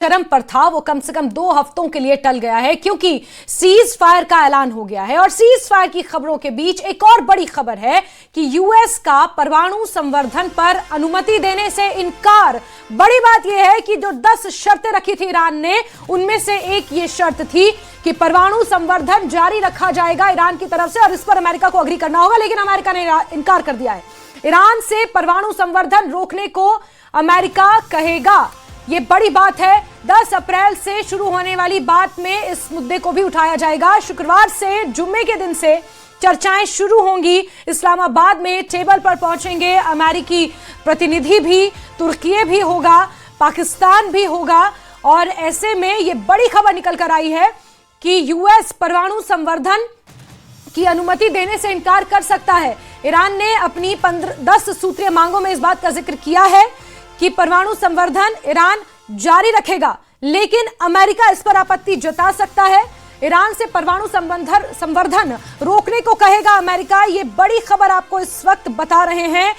चरम पर था वो कम से कम 2 हफ्तों के लिए टल गया है, क्योंकि सीज फायर का ऐलान हो गया है। और सीज फायर की खबरों के बीच एक और बड़ी खबर है कि यूएस का परमाणु संवर्धन पर अनुमति देने से इनकार। बड़ी बात यह है कि जो 10 शर्तें रखी थी ईरान ने, उनमें से एक ये शर्त थी कि परमाणु संवर्धन जारी रखा जाएगा ईरान की तरफ से, और इस पर अमेरिका को अग्री करना होगा, लेकिन अमेरिका ने इनकार कर दिया है। ईरान से परमाणु संवर्धन रोकने को अमेरिका कहेगा, ये बड़ी बात है। 10 अप्रैल से शुरू होने वाली बात में इस मुद्दे को भी उठाया जाएगा। शुक्रवार से जुम्मे के दिन से चर्चाएं शुरू होंगी। इस्लामाबाद में टेबल पर पहुंचेंगे अमेरिकी प्रतिनिधि भी, तुर्की भी होगा, पाकिस्तान भी होगा। और ऐसे में ये बड़ी खबर निकल कर आई है कि यूएस परमाणु संवर्धन की अनुमति देने से इनकार कर सकता है। ईरान ने अपनी 10 सूत्रीय मांगों में इस बात का जिक्र किया है कि परमाणु संवर्धन ईरान जारी रखेगा, लेकिन अमेरिका इस पर आपत्ति जता सकता है। ईरान से परमाणु संवर्धन रोकने को कहेगा अमेरिका। ये बड़ी खबर आपको इस वक्त बता रहे हैं।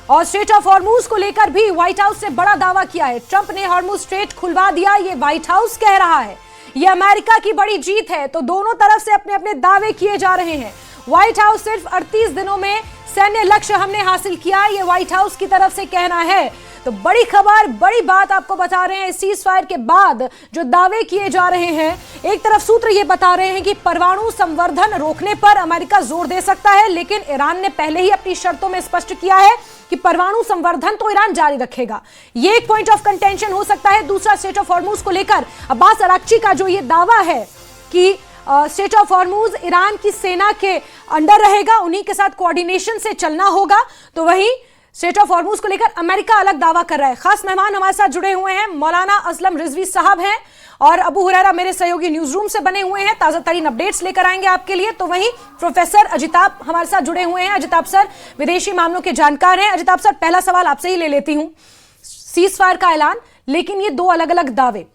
और स्ट्रेट ऑफ हॉर्मुज को लेकर भी व्हाइट हाउस ने बड़ा दावा किया है। ट्रंप ने हॉर्मुज स्ट्रेट खुलवा दिया, ये व्हाइट हाउस कह रहा है। ये अमेरिका की बड़ी जीत है। तो दोनों तरफ से अपने अपने दावे किए जा रहे हैं। व्हाइट हाउस सिर्फ 38 दिनों में सैन्य लक्ष्य हमने हासिल किया, ये व्हाइट हाउस की तरफ से कहना है। तो बड़ी खबर, बड़ी बात आपको बता रहे हैं। सीज फायर के बाद जो दावे किए जा रहे हैं, एक तरफ सूत्र ये बता रहे हैं कि परमाणु संवर्धन रोकने पर अमेरिका जोर दे सकता है, लेकिन ईरान ने पहले ही अपनी शर्तों में स्पष्ट किया है कि परमाणु संवर्धन तो ईरान जारी रखेगा। ये एक पॉइंट ऑफ कंटेंशन हो सकता है। दूसरा, स्ट्रेट ऑफ हॉर्मुज को लेकर अब्बास अराक्ची का जो ये दावा है कि स्ट्रेट ऑफ हॉर्मुज ईरान की सेना के अंडर रहेगा, उन्हीं के साथ कोऑर्डिनेशन से चलना होगा। तो वहीं स्ट्रेट ऑफ हॉर्मुज को लेकर अमेरिका अलग दावा कर रहा है। खास मेहमान हमारे साथ जुड़े हुए हैं, मौलाना असलम रिजवी साहब हैं और अबू हुरैरा मेरे सहयोगी न्यूज रूम से बने हुए हैं। ताजा तरीन अपडेट्स लेकर आएंगे आपके लिए। तो वहीं प्रोफेसर अजिताब हमारे साथ जुड़े हुए हैं। अजिताब सर विदेशी मामलों के जानकार हैं। अजिताब सर, पहला सवाल आपसे ही ले लेती हूं। सीज फायर का ऐलान, लेकिन ये 2 अलग अलग दावे।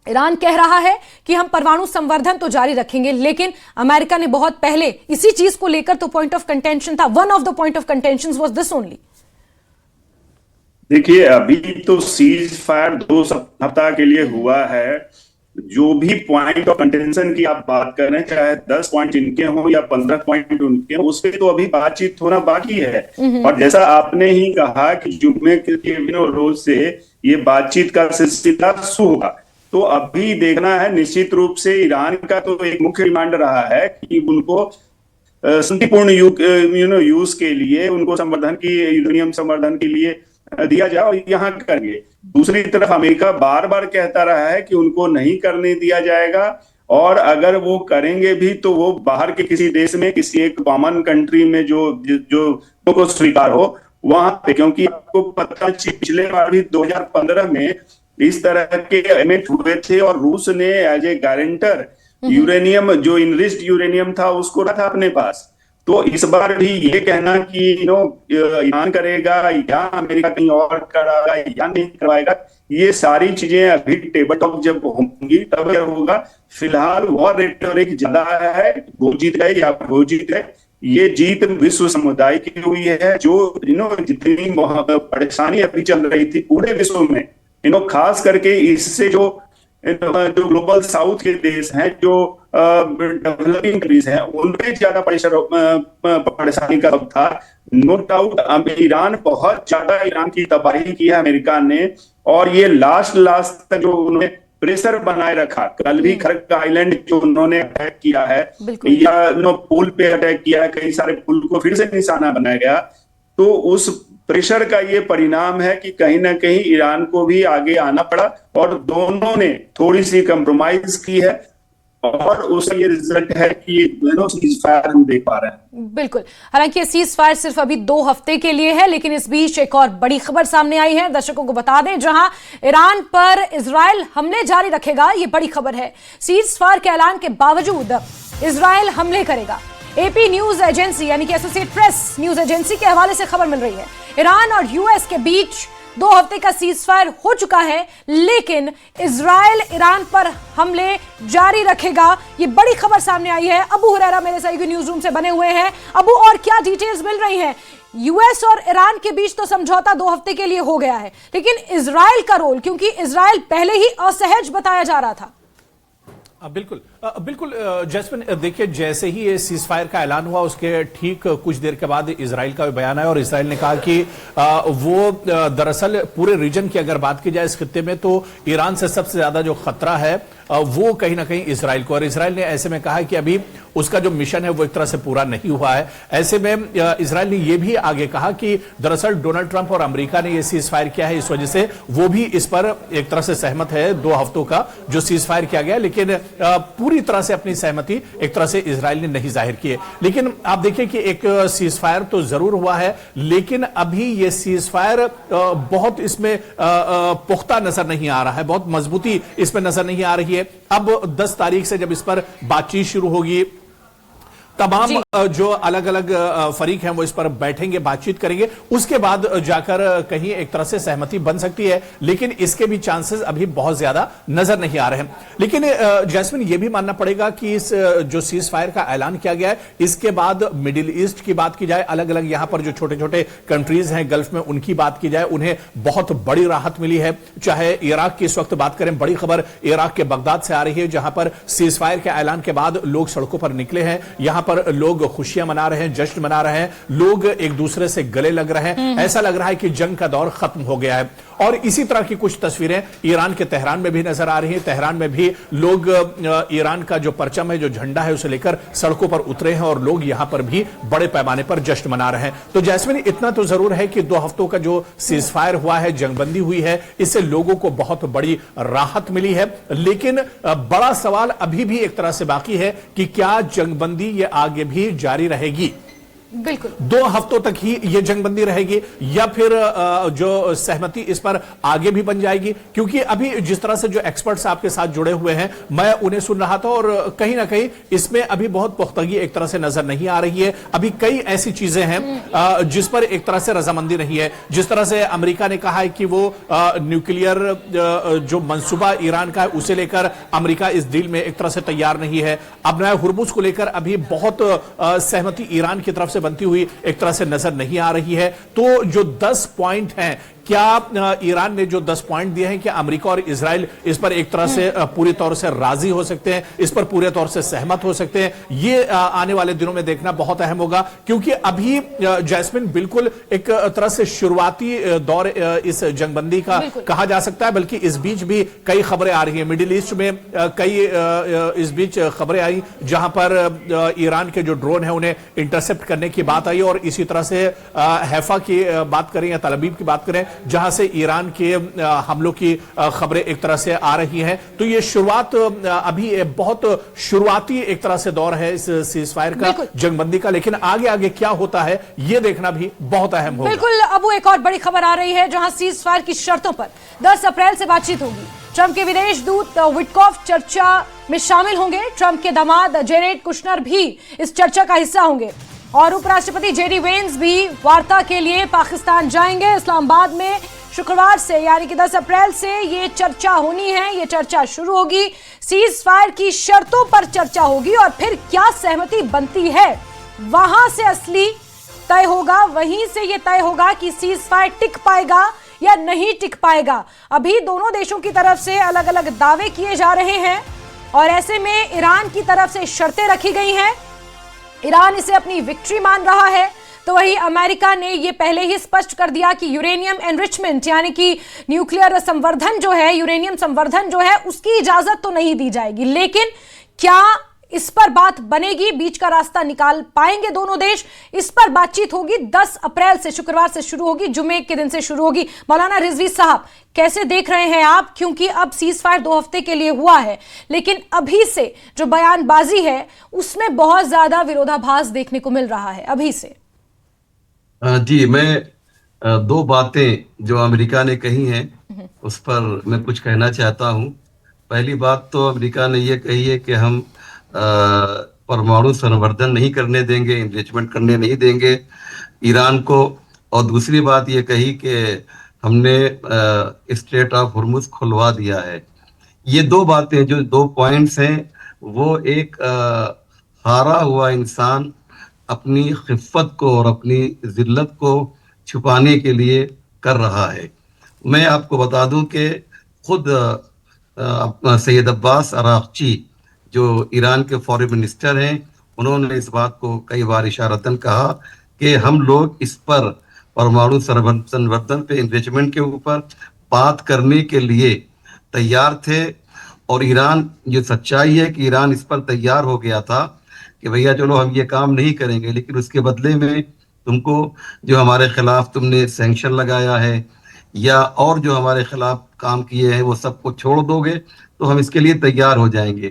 ईरान कह रहा है कि हम परमाणु संवर्धन तो जारी रखेंगे, लेकिन अमेरिका ने बहुत पहले इसी चीज को लेकर तो पॉइंट ऑफ कंटेंशन था, one of the point of contention was this only. देखिए, अभी तो सीज फायर 2 सप्ताह के लिए हुआ है। जो भी पॉइंट ऑफ कंटेंशन की आप बात कर रहे हैं, चाहे 10 पॉइंट इनके हों या 15 पॉइंट उनके हों, उस पर तो अभी बातचीत होना बाकी है। और जैसा आपने ही कहा कि जुम्मे के रोज से ये बातचीत का सिलसिला शुरू होगा। तो अभी देखना है, निश्चित रूप से ईरान का तो एक मुख्य डिमांड रहा है कि उनको शांतिपूर्ण यूज के लिए, उनको संवर्धन की, यूरेनियम संवर्धन के लिए दिया जाए, और यहाँ करेंगे। दूसरी तरफ अमेरिका बार बार कहता रहा है कि उनको नहीं करने दिया जाएगा, और अगर वो करेंगे भी तो वो बाहर के किसी देश में, किसी एक कॉमन कंट्री में जो को स्वीकार हो वहां पे। क्योंकि आपको पता, पिछले बार भी 2015 में इस तरह के एग्रीमेंट हुए थे और रूस ने एज ए गारंटर यूरेनियम, जो इनरिच्ड यूरेनियम था, उसको रखा अपने पास। तो इस बार भी ये कहना कि ईरान करेगा या अमेरिका कहीं और कराएगा या नहीं करवाएगा, ये सारी चीजें अभी टेबल टॉक जब होंगी तब होगा। फिलहाल वॉर रेटोरिक ज्यादा है, वो जीत गए या वो जीत गए। ये जीत विश्व समुदाय की हुई है। जो जितनी परेशानी अभी चल रही थी पूरे विश्व में, खास करके इससे जो ग्लोबल साउथ के देश हैं, जो डेवलपिंग कंट्रीज हैं, उनपे ज्यादा परेशानी का सब था। नो डाउट ईरान बहुत ज्यादा, ईरान की तबाही की है अमेरिका ने, और ये लास्ट तक जो उन्होंने प्रेशर बनाए रखा। कल भी खरग आइलैंड जो उन्होंने अटैक किया है, या पुल पे अटैक किया है, कई सारे पुल को फिर से निशाना बनाया गया। तो उस प्रेशर का ये परिणाम है कि कहीं ना कहीं ईरान को भी आगे आना पड़ा, और दोनों ने थोड़ी सी कंप्रोमाइज की है, और उसका ये रिजल्ट है कि सीज फायर हम देख पा रहे हैं। बिल्कुल, हालांकि सीज फायर सिर्फ अभी 2 हफ्ते के लिए है, लेकिन इस बीच एक और बड़ी खबर सामने आई है। दर्शकों को बता दें, जहां ईरान पर इजराइल हमले जारी रखेगा, ये बड़ी खबर है। सीज फायर के ऐलान के बावजूद इजराइल हमले करेगा। एपी न्यूज एजेंसी यानी कि एसोसिएट प्रेस न्यूज एजेंसी के हवाले से खबर मिल रही है। ईरान और यूएस के बीच 2 हफ्ते का सीज फायर हो चुका है, लेकिन इजराइल ईरान पर हमले जारी रखेगा। ये बड़ी खबर सामने आई है। अबू हुरैरा मेरे सहयोगी न्यूज रूम से बने हुए हैं। अबू, और क्या डिटेल्स मिल रही हैं? यूएस और ईरान के बीच तो समझौता 2 हफ्ते के लिए हो गया है, लेकिन इजराइल का रोल, क्योंकि इजराइल पहले ही असहज बताया जा रहा था। बिल्कुल बिल्कुल जैस्मिन, देखिए जैसे ही ये सीज फायर का ऐलान हुआ उसके ठीक कुछ देर के बाद इजराइल का बयान आया और इजराइल ने कहा कि वो दरअसल पूरे रीजन की अगर बात की जाए इस खित्ते में तो ईरान से सबसे ज्यादा जो खतरा है वो कहीं ना कहीं इजराइल को, और इजराइल ने ऐसे में कहा कि अभी उसका जो मिशन है वो एक तरह से पूरा नहीं हुआ है। ऐसे में इजराइल ने यह भी आगे कहा कि दरअसल डोनाल्ड ट्रंप और अमेरिका ने यह सीज फायर किया है, इस वजह से वो भी इस पर एक तरह से सहमत है 2 हफ्तों का जो सीज फायर किया गया, लेकिन पूरी तरह से अपनी सहमति एक तरह से इजराइल ने नहीं जाहिर की है। लेकिन आप देखिए कि एक सीज फायर तो जरूर हुआ है, लेकिन अभी यह सीज फायर बहुत इसमें पुख्ता नजर नहीं आ रहा है, बहुत मजबूती इसमें नजर नहीं आ रही है। अब 10 तारीख से जब इस पर बातचीत शुरू होगी, तमाम जो अलग अलग फरीक हैं वो इस पर बैठेंगे, बातचीत करेंगे, उसके बाद जाकर कहीं एक तरह से सहमति बन सकती है, लेकिन इसके भी चांसेस अभी बहुत ज्यादा नजर नहीं आ रहे हैं। लेकिन जैस्मिन, ये भी मानना पड़ेगा कि इस जो सीज फायर का ऐलान किया गया है इसके बाद मिडिल ईस्ट की बात की जाए, अलग अलग यहां पर जो छोटे छोटे कंट्रीज हैं गल्फ में उनकी बात की जाए, उन्हें बहुत बड़ी राहत मिली है। चाहे इराक की इस वक्त बात करें, बड़ी खबर इराक के बगदाद से आ रही है जहां पर सीज फायर के ऐलान के बाद लोग सड़कों पर निकले हैं, यहां पर लोग खुशियां मना रहे हैं, जश्न मना रहे हैं, लोग एक दूसरे से गले लग रहे हैं, ऐसा लग रहा है कि जंग का दौर खत्म हो गया है। और इसी तरह की कुछ तस्वीरें ईरान के तेहरान में भी नजर आ रही हैं। तेहरान में भी लोग ईरान का जो परचम है, जो झंडा है, उसे लेकर सड़कों पर उतरे हैं और लोग यहां पर भी बड़े पैमाने पर जश्न मना रहे हैं। तो जैस्मिन, इतना तो जरूर है कि 2 हफ्तों का जो सीज फायर हुआ है, जंगबंदी हुई है, इससे लोगों को बहुत बड़ी राहत मिली है। लेकिन बड़ा सवाल अभी भी एक तरह से बाकी है कि क्या जंगबंदी ये आगे भी जारी रहेगी? बिल्कुल 2 हफ्तों तक ही यह जंगबंदी रहेगी या फिर जो सहमति इस पर आगे भी बन जाएगी? क्योंकि अभी जिस तरह से जो एक्सपर्ट्स आपके साथ जुड़े हुए हैं, मैं उन्हें सुन रहा था और कहीं ना कहीं इसमें अभी बहुत पुख्तगी एक तरह से नजर नहीं आ रही है। अभी कई ऐसी चीजें हैं जिस पर एक तरह से रजामंदी नहीं है। जिस तरह से अमेरिका ने कहा है कि वो न्यूक्लियर जो मंसूबा ईरान का है उसे लेकर अमेरिका इस डील में एक तरह से तैयार नहीं है। अब नया हुर्मुज को लेकर अभी बहुत सहमति ईरान की तरफ से बनती हुई एक तरह से नजर नहीं आ रही है। तो जो 10 पॉइंट हैं, क्या ईरान ने जो 10 पॉइंट दिए हैं, क्या अमेरिका और इजराइल इस पर एक तरह से पूरी तौर से राजी हो सकते हैं, इस पर पूरे तौर से सहमत हो सकते हैं? ये आने वाले दिनों में देखना बहुत अहम होगा, क्योंकि अभी जैस्मिन बिल्कुल एक तरह से शुरुआती दौर इस जंगबंदी का कहा जा सकता है। बल्कि इस बीच भी कई खबरें आ रही हैं, मिडिल ईस्ट में कई इस बीच खबरें आई जहां पर ईरान के जो ड्रोन है उन्हें इंटरसेप्ट करने की बात आई, और इसी तरह से हैफा की बात करें या तल अवीव की बात करें जहां से ईरान के हमलों की खबरें एक तरह से आ रही हैं। तो ये शुरुआत अभी बहुत शुरुआती एक तरह से दौर है इस सीज फायर का, जंगबंदी का, लेकिन आगे आगे क्या होता है ये देखना भी बहुत अहम होगा। बिल्कुल। अब एक और बड़ी खबर आ रही है जहां सीज फायर की शर्तों पर 10 अप्रैल से बातचीत होगी। ट्रंप के विदेश दूत विटकॉफ चर्चा में शामिल होंगे। ट्रंप के दामाद जेरेड कुशनर भी इस चर्चा का हिस्सा होंगे और उपराष्ट्रपति जेडी वेंस भी वार्ता के लिए पाकिस्तान जाएंगे। इस्लामाबाद में शुक्रवार से यानी कि 10 अप्रैल से ये चर्चा होनी है, ये चर्चा शुरू होगी। सीज फायर की शर्तों पर चर्चा होगी और फिर क्या सहमति बनती है वहां से असली तय होगा, वहीं से ये तय होगा कि सीज फायर टिक पाएगा या नहीं टिक पाएगा। अभी दोनों देशों की तरफ से अलग अलग दावे किए जा रहे हैं और ऐसे में ईरान की तरफ से शर्तें रखी गई हैं। ईरान इसे अपनी विक्ट्री मान रहा है, तो वही अमेरिका ने यह पहले ही स्पष्ट कर दिया कि यूरेनियम एनरिचमेंट यानी कि न्यूक्लियर संवर्धन जो है, यूरेनियम संवर्धन जो है उसकी इजाजत तो नहीं दी जाएगी। लेकिन क्या इस पर बात बनेगी, बीच का रास्ता निकाल पाएंगे दोनों देश? इस पर बातचीत होगी। 10 अप्रैल से शुक्रवार से शुरू होगी, जुमे के दिन से शुरू होगी। मौलाना रिजवी साहब, कैसे देख रहे हैं आप? क्योंकि अब सीज फायर 2 हफ्ते के लिए हुआ है, लेकिन अभी से जो बयानबाजी है उसमें बहुत ज्यादा विरोधाभास देखने को मिल रहा है अभी से। जी, मैं 2 बातें जो अमेरिका ने कही हैं उस पर मैं कुछ कहना चाहता हूं। पहली बात तो अमेरिका ने यह कही है कि हम परमाणु संवर्धन नहीं करने देंगे, एनरिचमेंट करने नहीं देंगे ईरान को। और दूसरी बात ये कही कि हमने स्ट्रेट ऑफ हुर्मुज खुलवा दिया है। ये 2 बातें, जो 2 पॉइंट्स हैं, वो एक हारा हुआ इंसान अपनी खिफ़्फ़त को और अपनी ज़िल्लत को छुपाने के लिए कर रहा है। मैं आपको बता दूं कि खुद सैयद अब्बास अराग़ची जो ईरान के फॉरेन मिनिस्टर हैं, उन्होंने इस बात को कई बार इशारतन कहा कि हम लोग इस पर परमाणु संवर्धन पे इन्वेस्टमेंट के ऊपर बात करने के लिए तैयार थे। और ईरान, ये सच्चाई है कि ईरान इस पर तैयार हो गया था कि भैया चलो हम ये काम नहीं करेंगे, लेकिन उसके बदले में तुमको जो हमारे खिलाफ तुमने सैंक्शन लगाया है या और जो हमारे खिलाफ काम किए हैं वो सबको छोड़ दोगे तो हम इसके लिए तैयार हो जाएंगे।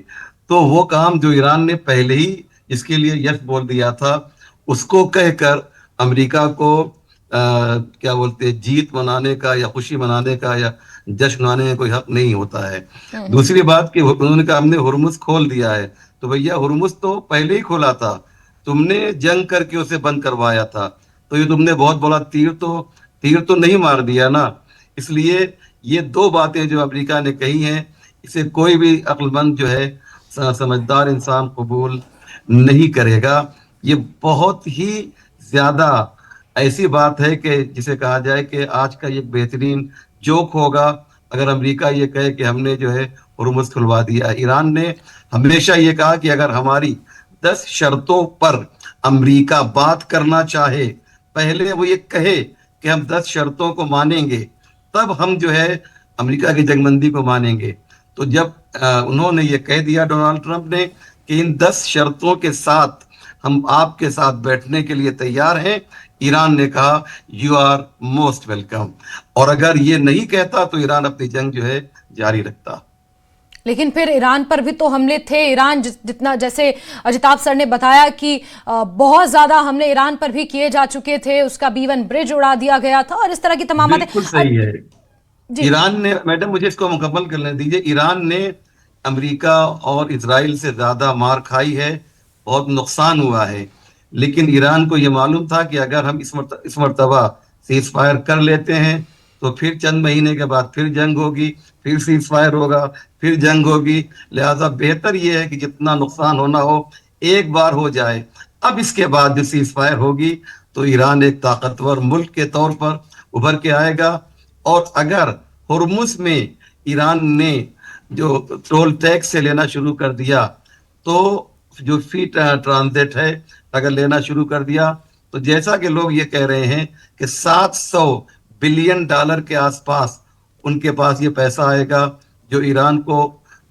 तो वो काम जो ईरान ने पहले ही इसके लिए यस बोल दिया था, उसको कहकर अमेरिका को क्या बोलते हैं, जीत मनाने का या खुशी मनाने का या जश्न मनाने का कोई हक नहीं होता है। दूसरी बात कि उन्होंने कहा हमने हुर्मुज़ खोल दिया है, तो भैया हुर्मुज़ तो पहले ही खोला था, तुमने जंग करके उसे बंद करवाया था, तो ये तुमने बहुत बड़ा तीर तो नहीं मार दिया ना। इसलिए ये दो बातें जो अमेरिका ने कही हैं, इसे कोई भी अक्लमंद जो है, समझदार इंसान कबूल नहीं करेगा। ये बहुत ही ज्यादा ऐसी बात है कि जिसे कहा जाए कि आज का ये बेहतरीन जोक होगा अगर अमेरिका ये कहे कि हमने जो है हुर्मुज़ खुलवा दिया। ईरान ने हमेशा ये कहा कि अगर हमारी 10 शर्तों पर अमेरिका बात करना चाहे, पहले वो ये कहे कि हम 10 शर्तों को मानेंगे, तब हम जो है अमेरिका की जंगबंदी को मानेंगे। तो जब उन्होंने ये कह दिया डोनाल्ड ट्रंप ने कि इन 10 शर्तों के साथ हम आपके साथ बैठने के लिए तैयार हैं, ईरान ने कहा यू आर मोस्ट वेलकम। और अगर ये नहीं कहता तो ईरान अपनी जंग जो है जारी रखता। लेकिन फिर ईरान पर भी तो हमले थे। ईरान जितना, जैसे अजिताभ सर ने बताया कि बहुत ज्यादा हमले ईरान पर भी किए जा चुके थे, उसका B1 ब्रिज उड़ा दिया गया था और इस तरह की तमाम बातें। बिल्कुल सही है। ईरान ने, मैडम मुझे इसको मुकम्मल करने दीजिए, ईरान ने अमेरिका और इजराइल से ज्यादा मार खाई है, बहुत नुकसान हुआ है, लेकिन ईरान को यह मालूम था कि अगर हम इस मर्तबा सीज फायर कर लेते हैं तो फिर चंद महीने के बाद फिर जंग होगी, फिर सीज फायर होगा, फिर जंग होगी। लिहाजा बेहतर यह है कि जितना नुकसान होना हो एक बार हो जाए। अब इसके बाद जो सीज फायर होगी तो ईरान एक ताकतवर मुल्क के तौर पर उभर के आएगा। और अगर हुर्मुज़ में ईरान ने जो टोल टैक्स से लेना शुरू कर दिया, तो जो फी ट्रांजिट है अगर लेना शुरू कर दिया, तो जैसा कि लोग ये कह रहे हैं कि $700 बिलियन के आसपास उनके पास ये पैसा आएगा जो ईरान को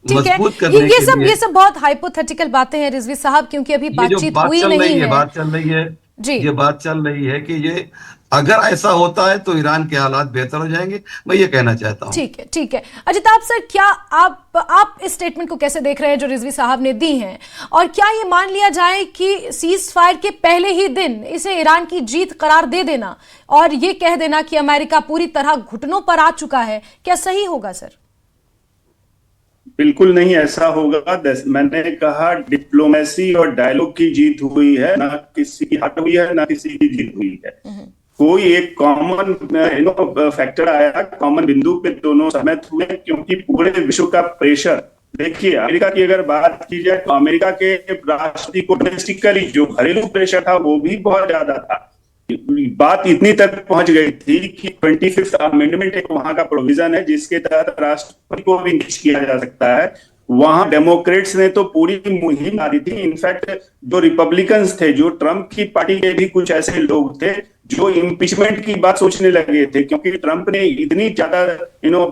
मजबूत करने के लिए। ये सब बहुत हाइपोथेटिकल बातें हैं रिजवी साहब, क्योंकि अभी बातचीत हुई नहीं है। बात चल रही है जी, ये बात चल रही है कि ये अगर ऐसा होता है तो ईरान के हालात बेहतर हो जाएंगे, मैं ये कहना चाहता हूँ। ठीक है अजिताभ सर, क्या आप इस स्टेटमेंट को कैसे देख रहे हैं जो रिजवी साहब ने दी हैं, और क्या ये मान लिया जाए कि सीज फायर के पहले ही दिन इसे ईरान की जीत करार दे देना और ये कह देना कि अमेरिका पूरी तरह घुटनों पर आ चुका है, क्या सही होगा सर? बिल्कुल नहीं ऐसा होगा। मैंने कहा डिप्लोमेसी और डायलॉग की जीत हुई है, ना किसी की हार हुई है, ना किसी की जीत हुई है। कोई एक कॉमन फैक्टर आया, कॉमन बिंदु पे दोनों सहमत हुए, क्योंकि पूरे विश्व का प्रेशर, देखिए अमेरिका की अगर बात की जाए तो अमेरिका के राष्ट्रपति को डोमेस्टिकली जो घरेलू प्रेशर था वो भी बहुत ज्यादा था। बात इतनी तक पहुंच गई थी कि 25th अमेंडमेंट एक वहां का प्रोविजन है जिसके तहत राष्ट्रपति को भी इम्पीच किया जा सकता है। वहां डेमोक्रेट्स ने तो पूरी मुहिम मारी थी। इनफैक्ट जो रिपब्लिकन्स थे, जो ट्रंप की पार्टी के भी कुछ ऐसे लोग थे जो इम्पीचमेंट की बात सोचने लगे थे, क्योंकि ट्रंप ने इतनी ज्यादा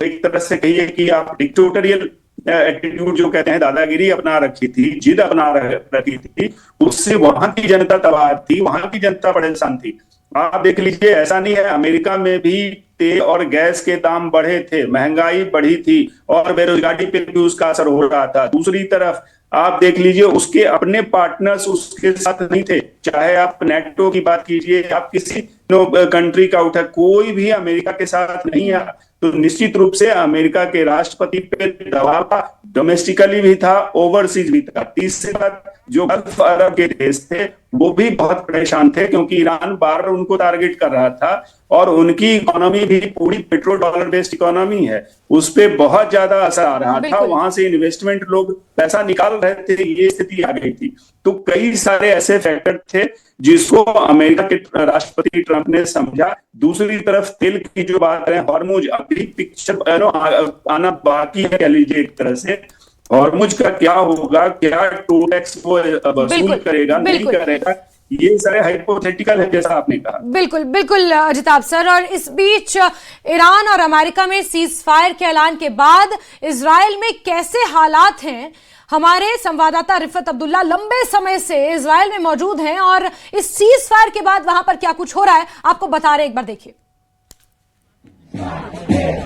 एक तरह से कहिए कि आप डिक्टेटोरियल एटीट्यूड जो कहते हैं, दादागिरी अपना रखी थी, जिद अपना रखी थी, उससे वहां की जनता तबाह थी, वहां की जनता परेशान थी। आप देख लीजिए, ऐसा नहीं है, अमेरिका में भी तेल और गैस के दाम बढ़े थे, महंगाई बढ़ी थी और बेरोजगारी पे भी उसका असर हो रहा था। दूसरी तरफ आप देख लीजिए, उसके अपने पार्टनर्स उसके साथ नहीं थे, चाहे आप नेटो की बात कीजिए, आप किसी कंट्री का उठा, कोई भी अमेरिका के साथ नहीं है। तो निश्चित रूप से अमेरिका के राष्ट्रपति पे दबाव था, डोमेस्टिकली भी था, ओवरसीज भी था। तीसरी बात, जो गल्फ अरब के देश थे वो भी बहुत परेशान थे, क्योंकि ईरान बार बार उनको टारगेट कर रहा था और उनकी इकोनॉमी भी पूरी पेट्रोल डॉलर बेस्ड इकोनॉमी है, उस पर बहुत ज्यादा असर आ रहा था। वहां से इन्वेस्टमेंट लोग पैसा निकाल रहे थे, ये स्थिति आ गई थी। तो कई सारे ऐसे फैक्टर थे जिसको अमेरिका के राष्ट्रपति ट्रंप ने समझा। दूसरी तरफ तेल की जो बात करें, हॉर्मुज अभी पिक्चर आना बाकी है कह लीजिए एक तरह से। हॉर्मुज का क्या होगा, क्या टोल टैक्स वो वसूल करेगा नहीं करेगा, ये सारे हाइपोथेटिकल है जैसा आपने कहा। बिल्कुल बिल्कुल अजिताभ सर। और इस बीच ईरान और अमेरिका में सीज फायर के ऐलान के बाद इजराइल में कैसे हालात हैं, हमारे संवाददाता रिफत अब्दुल्ला लंबे समय से इजराइल में मौजूद हैं और इस सीज फायर के बाद वहां पर क्या कुछ हो रहा है आपको बता रहे, एक बार देखिए।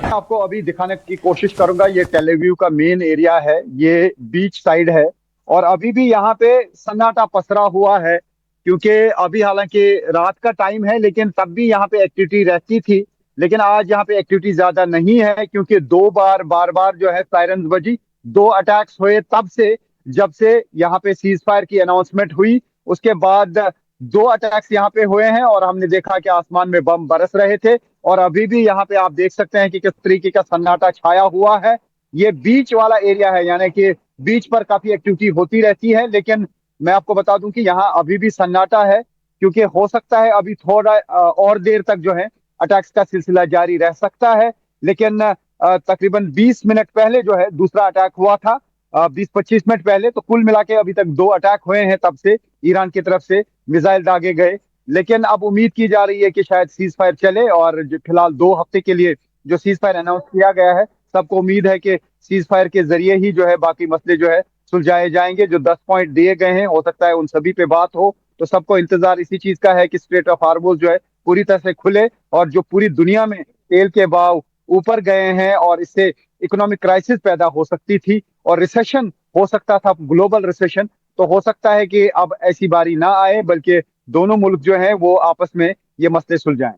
आपको अभी दिखाने की कोशिश करूंगा। ये टेल अवीव का मेन एरिया है, ये बीच साइड है और अभी भी यहाँ पे सन्नाटा पसरा हुआ है, क्योंकि अभी हालांकि रात का टाइम है लेकिन तब भी यहाँ पे एक्टिविटी रहती थी। लेकिन आज यहाँ पे एक्टिविटी ज्यादा नहीं है, क्योंकि बार बार जो है सायरन बजी, 2 अटैक्स हुए तब से, जब से यहाँ पे सीज फायर की अनाउंसमेंट हुई। उसके बाद 2 अटैक्स यहाँ पे हुए हैं और हमने देखा कि आसमान में बम बरस रहे थे और अभी भी यहाँ पे आप देख सकते हैं कि किस तरीके का सन्नाटा छाया हुआ है। ये बीच वाला एरिया है, यानी कि बीच पर काफी एक्टिविटी होती रहती है, लेकिन मैं आपको बता दूं कि यहाँ अभी भी सन्नाटा है, क्योंकि हो सकता है अभी थोड़ा और देर तक जो है अटैक्स का सिलसिला जारी रह सकता है। लेकिन तकरीबन 20 मिनट पहले जो है दूसरा अटैक हुआ था, 20-25 मिनट पहले। तो कुल मिला के अभी तक 2 अटैक हुए हैं तब से, ईरान की तरफ से मिसाइल दागे गए। लेकिन अब उम्मीद की जा रही है कि शायद सीज फायर चले और फिलहाल 2 हफ्ते के लिए जो सीज फायर अनाउंस किया गया है, सबको उम्मीद है कि सीज फायर के जरिए ही जो है बाकी मसले जो है सुलझाए जाएंगे। जो 10 पॉइंट दिए गए हैं हो सकता है उन सभी पे बात हो। तो सबको इंतजार इसी चीज का है कि स्ट्रेट ऑफ हार्मोज जो है पूरी तरह से खुले, और जो पूरी दुनिया में तेल के भाव ऊपर गए हैं और इससे इकोनॉमिक क्राइसिस पैदा हो सकती थी और रिसेशन हो सकता था, ग्लोबल रिसेशन। तो हो सकता है कि अब ऐसी बारी ना आए, बल्कि दोनों मुल्क जो हैं वो आपस में ये मसले सुलझाएं।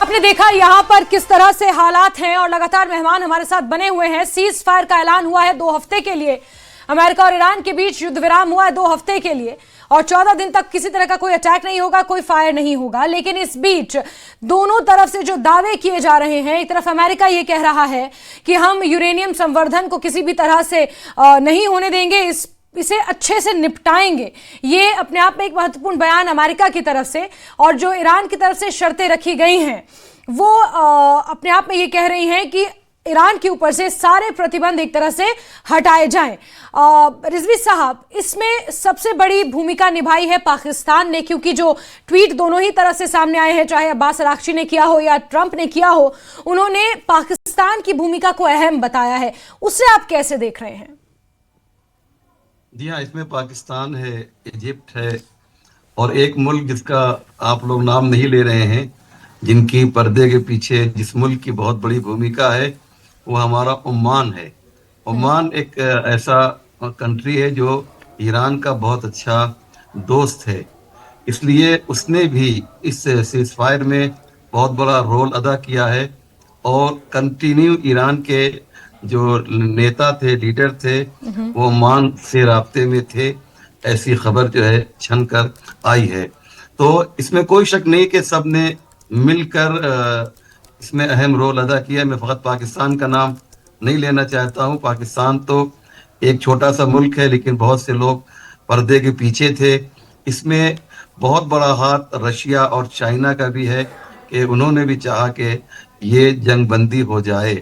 आपने देखा यहां पर किस तरह से हालात हैं और लगातार मेहमान हमारे साथ बने हुए हैं। सीज फायर का ऐलान हुआ है 2 हफ्ते के लिए, अमेरिका और ईरान के बीच युद्ध विराम हुआ है 2 हफ्ते के लिए और 14 दिन तक किसी तरह का कोई अटैक नहीं होगा, कोई फायर नहीं होगा। लेकिन इस बीच दोनों तरफ से जो दावे किए जा रहे हैं, एक तरफ अमेरिका ये कह रहा है कि हम यूरेनियम संवर्धन को किसी भी तरह से नहीं होने देंगे, इसे अच्छे से निपटाएंगे। ये अपने आप में एक महत्वपूर्ण बयान अमेरिका की तरफ से। और जो ईरान की तरफ से शर्तें रखी गई हैं वो अपने आप में ये कह रही हैं कि ईरान के ऊपर से सारे प्रतिबंध एक तरह से हटाए जाएं। रिजवी साहब, इसमें सबसे बड़ी भूमिका निभाई है पाकिस्तान ने, क्योंकि जो ट्वीट दोनों ही तरफ से सामने आए हैं, चाहे अब्बास अरागची ने किया हो या ट्रंप ने किया हो, उन्होंने पाकिस्तान की भूमिका को अहम बताया है। उसे आप कैसे देख रहे हैं? जी हाँ, इसमें पाकिस्तान है, इजिप्ट है और एक मुल्क जिसका आप लोग नाम नहीं ले रहे हैं, जिनकी पर्दे के पीछे जिस मुल्क की बहुत बड़ी भूमिका है, वो हमारा ओमान है। ओमान एक ऐसा कंट्री है जो ईरान का बहुत अच्छा दोस्त है, इसलिए उसने भी इस सीज फायर में बहुत बड़ा रोल अदा किया है और कंटिन्यू ईरान के जो नेता थे, लीडर थे, वो ओमान से राब्ते में थे। ऐसी खबर जो है छन कर आई है। तो इसमें कोई शक नहीं कि सब ने मिलकर इसमें अहम रोल अदा किया। मैं फ़कत पाकिस्तान का नाम नहीं लेना चाहता हूँ। पाकिस्तान तो एक छोटा सा मुल्क है, लेकिन बहुत से लोग पर्दे के पीछे थे। इसमें बहुत बड़ा हाथ रशिया और चाइना का भी है कि उन्होंने भी चाहा कि ये जंग बंदी हो जाए।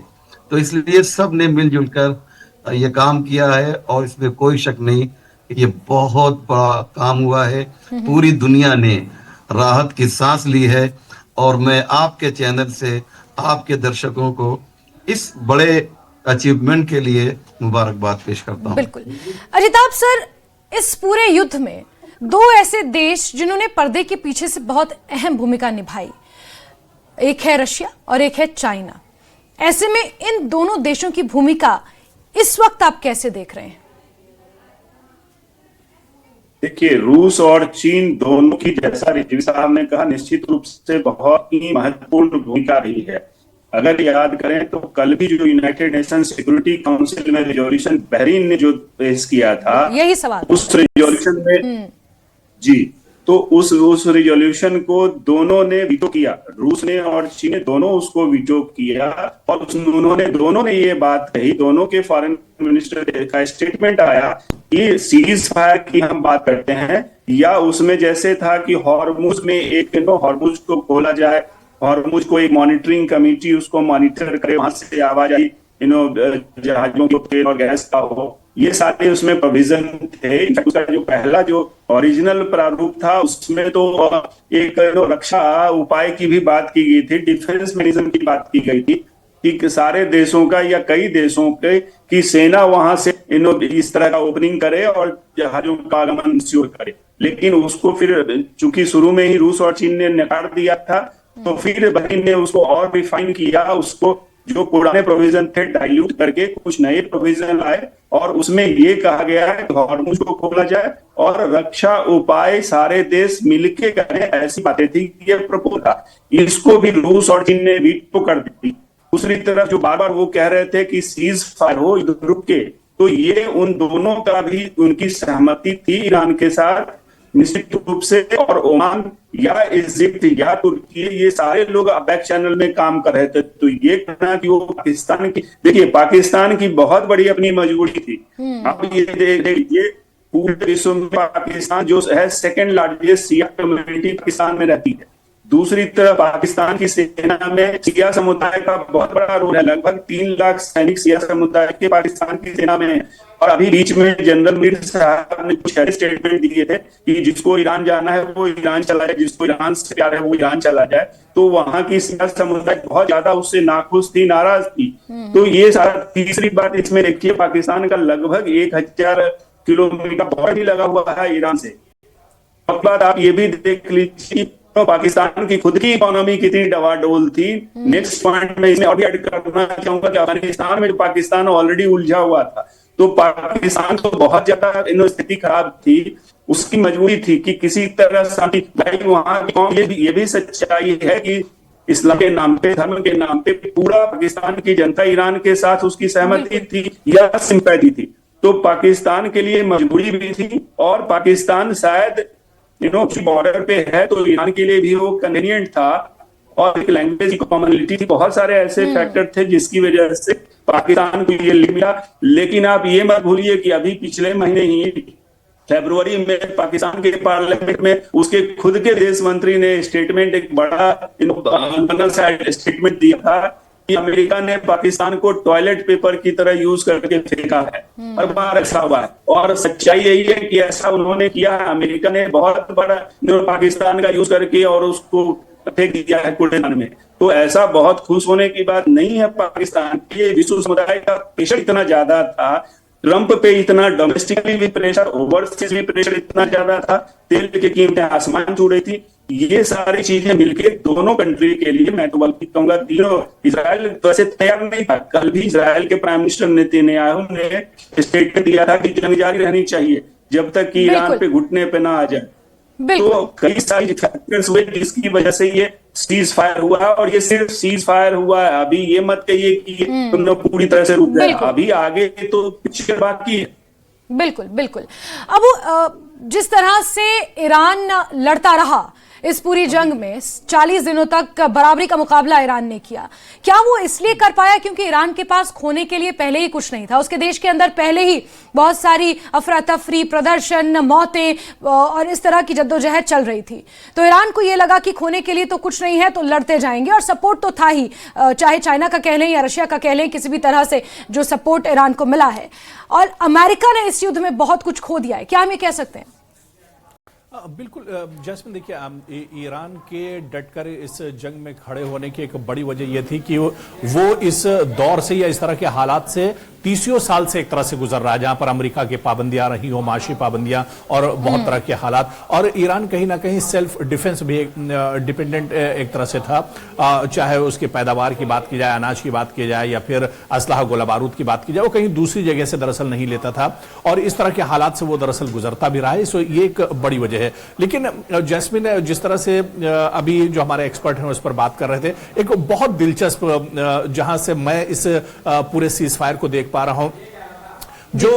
तो इसलिए सब ने मिलजुल कर ये काम किया है और इसमें कोई शक नहीं कि ये बहुत बड़ा काम हुआ है। पूरी दुनिया ने राहत की सांस ली है और मैं आपके चैनल से आपके दर्शकों को इस बड़े अचीवमेंट के लिए मुबारकबाद पेश करता हूँ। बिल्कुल अजिताभ सर, इस पूरे युद्ध में 2 ऐसे देश जिन्होंने पर्दे के पीछे से बहुत अहम भूमिका निभाई, एक है रशिया और एक है चाइना। ऐसे में इन दोनों देशों की भूमिका इस वक्त आप कैसे देख रहे हैं? देखिए, रूस और चीन दोनों की, जैसा रिजवी साहब ने कहा, निश्चित रूप से बहुत ही महत्वपूर्ण भूमिका रही है। अगर याद करें तो कल भी जो यूनाइटेड नेशन सिक्योरिटी काउंसिल में रिजोल्यूशन बहरीन ने जो पेश किया था, यही सवाल उस रिजोल्यूशन में जी, तो उस रिजोल्यूशन को दोनों ने वीटो किया, रूस ने और चीन ने दोनों उसको वीटो किया, और दोनों ने ये बात कही, दोनों के फॉरेन मिनिस्टर का स्टेटमेंट आया कि सीज फायर की हम बात करते हैं, या उसमें जैसे था कि हॉर्मुज में हॉर्मुज को खोला जाए, हॉर्मुज को एक मॉनिटरिंग कमेटी उसको मॉनिटर करे, वहां से आवाजाही जहाजों के तेल और गैस का हो, ये सारे उसमें प्रोविजन थे। उसका जो पहला जो ओरिजिनल प्रारूप था उसमें तो एक रक्षा उपाय की भी बात की गई थी, डिफेंस मैकेनिज्म की बात की गई थी कि सारे देशों का या कई देशों के की सेना वहां से इस तरह का ओपनिंग करे और जहाजों का आगमन इंश्योर करे। लेकिन उसको फिर चूंकि शुरू में ही रूस और चीन ने नकार दिया था, तो फिर बहरीन ने उसको और रिफाइन किया, उसको जो पुराने प्रोविजन थे डाइल्यूट करके कुछ नए प्रोविजन आए, और उसमें ये कहा गया है कि हॉर्मुज को खोला जाए और रक्षा उपाय सारे देश मिलके करें, ऐसी बातें थी। ये प्रपोज था, इसको भी रूस और चीन ने वीटो कर दी। दूसरी तरफ जो बार बार वो कह रहे थे कि सीज फायर हो, युद्ध रुक के, तो ये उन दोनों का भी उनकी सहमति थी ईरान के साथ निश्चित रूप से, और ओमान या इजिप्ट या तुर्की, ये सारे लोग बैक चैनल में काम कर रहे थे। तो ये कहना कि वो पाकिस्तान की, देखिए पाकिस्तान की बहुत बड़ी अपनी मजबूरी थी। अब ये देखिए पूरे विश्व में पाकिस्तान जो है सेकंड लार्जेस्ट शिया कम्युनिटी पाकिस्तान में रहती है। दूसरी तरफ पाकिस्तान की सेना में शिया समुदाय का बहुत बड़ा रोल है, लगभग 3 लाख सैनिक शिया समुदाय के पाकिस्तान की सेना में है। और अभी बीच में जनरल मीर साहब ने कुछ ऐसे स्टेटमेंट दिए थे कि जिसको ईरान जाना है वो ईरान चला जाए, जिसको ईरान से प्यार है वो ईरान चला जाए। तो वहां की शिया समुदाय बहुत ज्यादा उससे नाखुश थी, नाराज थी। तो ये सारा, तीसरी बात इसमें देखिए, पाकिस्तान का लगभग 1000 किलोमीटर बॉर्डर ही लगा हुआ है ईरान से। अब बात आप ये भी देख लीजिए, तो पाकिस्तान की खुद की इकोनॉमी कितनी डवाडोल थी। नेक्स्ट पॉइंट में इसमें और भी ऐड करना चाहूंगा कि अफगानिस्तान में पाकिस्तान ऑलरेडी उलझा हुआ था, तो पाकिस्तान तो बहुत ज्यादा स्थिति खराब थी, उसकी मजबूरी थी कि किसी तरह शांति, भाई वहां ये भी सच्चाई है कि इस्लाम के नाम पे, धर्म के नाम पे पूरा पाकिस्तान की जनता ईरान के साथ उसकी सहमति थी या सिंपैथी थी। तो पाकिस्तान के लिए मजबूरी भी थी, और पाकिस्तान शायद बॉर्डर पे है तो ईरान के लिए भी वो कन्वीनियंट था, और एक लैंग्वेज की कॉमनिटी थी, बहुत सारे ऐसे फैक्टर थे जिसकी वजह से पाकिस्तान को ये मिला। लेकिन आप ये मत भूलिए कि अभी पिछले महीने ही फरवरी में पाकिस्तान के पार्लियामेंट में उसके खुद के देश मंत्री ने स्टेटमेंट, एक बड़ा स्टेटमेंट दिया था कि अमेरिका ने पाकिस्तान को टॉयलेट पेपर की तरह यूज करके फेंका है और बाहर रखा हुआ है। और सच्चाई यही है कि ऐसा उन्होंने किया है, अमेरिका ने बहुत बड़ा पाकिस्तान का यूज करके और उसको फेंक दिया है कूड़ेदान में। तो ऐसा बहुत खुश होने की बात नहीं है पाकिस्तान के। विश्व समुदाय का प्रेशर इतना ज्यादा था, ट्रंप पे इतना डोमेस्टिकली भी प्रेशर, ओवरसीज भी प्रेशर इतना ज्यादा था, तेल की कीमतें आसमान छू रही थी। ये सारी चीजें मिलके दोनों कंट्री के लिए, मैं तो बल्कि कहूंगा तीनों, इजराइल वैसे तैयार नहीं था। कल भी इजराइल के प्राइम मिनिस्टर नेतन्याहू ने स्टेटमेंट दिया था कि जंग जारी रहनी चाहिए जब तक कि ईरान पे घुटने पे ना आ जाए। तो कई सारी फैक्टर्स हुए जिसकी वजह से ये सीज फायर हुआ है, और ये सिर्फ सीज फायर हुआ है। अभी ये मत कहिए कि तुमने पूरी तरह से रुक गया, अभी आगे तो कुछ बाकी है। बिल्कुल बिल्कुल। अब जिस तरह से ईरान लड़ता रहा इस पूरी जंग में, 40 दिनों तक बराबरी का मुकाबला ईरान ने किया, क्या वो इसलिए कर पाया क्योंकि ईरान के पास खोने के लिए पहले ही कुछ नहीं था? उसके देश के अंदर पहले ही बहुत सारी अफरा तफरी, प्रदर्शन, मौतें और इस तरह की जद्दोजहद चल रही थी। तो ईरान को ये लगा कि खोने के लिए तो कुछ नहीं है, तो लड़ते जाएंगे। और सपोर्ट तो था ही, चाहे चाइना का कह लें या रशिया का कह लें, किसी भी तरह से जो सपोर्ट ईरान को मिला है। और अमेरिका ने इस युद्ध में बहुत कुछ खो दिया है, क्या हम ये कह सकते हैं? बिल्कुल जैस्मिन, देखिए ईरान के डटकर इस जंग में खड़े होने की एक बड़ी वजह यह थी कि वो इस दौर से या इस तरह के हालात से 30 साल से एक तरह से गुजर रहा है, जहां पर अमेरिका की पाबंदियां रही हो, माशी पाबंदियां और बहुत तरह के हालात, और ईरान कहीं ना कहीं सेल्फ डिफेंस भी डिपेंडेंट एक तरह से था, चाहे उसकी पैदावार की बात की जाए, अनाज की बात की जाए, या फिर असलहा गोला बारूद की बात की जाए, वो कहीं दूसरी जगह से दरअसल नहीं लेता था, और इस तरह के हालात से वो दरअसल गुजरता भी रहा है। सो ये एक बड़ी वजह है। लेकिन जैस्मिन, जिस तरह से अभी जो हमारे एक्सपर्ट हैं उस पर बात कर रहे थे, एक बहुत दिलचस्प जहां से मैं इस पूरे सीज फायर को देख पा रहा हूं, जो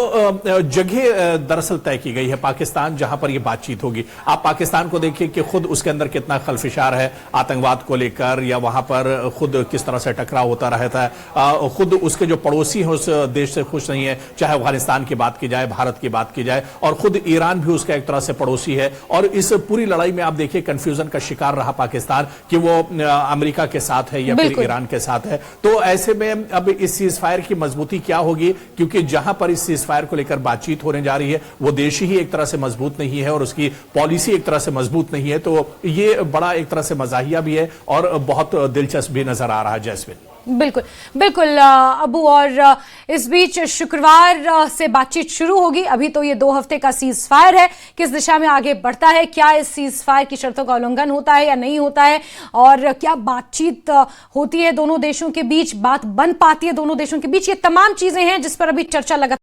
जगह दरअसल तय की गई है पाकिस्तान जहां पर यह बातचीत होगी। आप पाकिस्तान को देखिए कि खुद उसके अंदर कितना खलफिशार है आतंकवाद को लेकर, या वहां पर खुद किस तरह से टकराव होता रहता है, खुद उसके जो पड़ोसी हैं उस देश से खुश नहीं है, चाहे अफगानिस्तान की बात की जाए, भारत की बात की जाए, और खुद ईरान भी उसका एक तरह से पड़ोसी है। और इस पूरी लड़ाई में आप देखिए कंफ्यूजन का शिकार रहा पाकिस्तान कि वो अमेरिका के साथ है या फिर ईरान के साथ है। तो ऐसे में अब इस सीज फायर की मजबूती क्या होगी, क्योंकि जहां पर सीज फायर को लेकर बातचीत होने जा रही है वो देश ही एक तरह से मजबूत नहीं है और उसकी पॉलिसी एक तरह से मजबूत नहीं है। तो ये बड़ा एक तरह से मजाहिया भी है और बहुत दिलचस्प भी नजर आ रहा है। जैस्मिन, बिल्कुल बिल्कुल अबू, और इस बीच शुक्रवार से बातचीत शुरू होगी। अभी तो ये 2 हफ्ते का सीज फायर है, किस दिशा में आगे बढ़ता है, क्या इस सीज फायर की शर्तों का उल्लंघन होता है या नहीं होता है, और क्या बातचीत होती है दोनों देशों के बीच, बात बन पाती है दोनों देशों के बीच, ये तमाम चीजें हैं जिस पर अभी चर्चा लगातार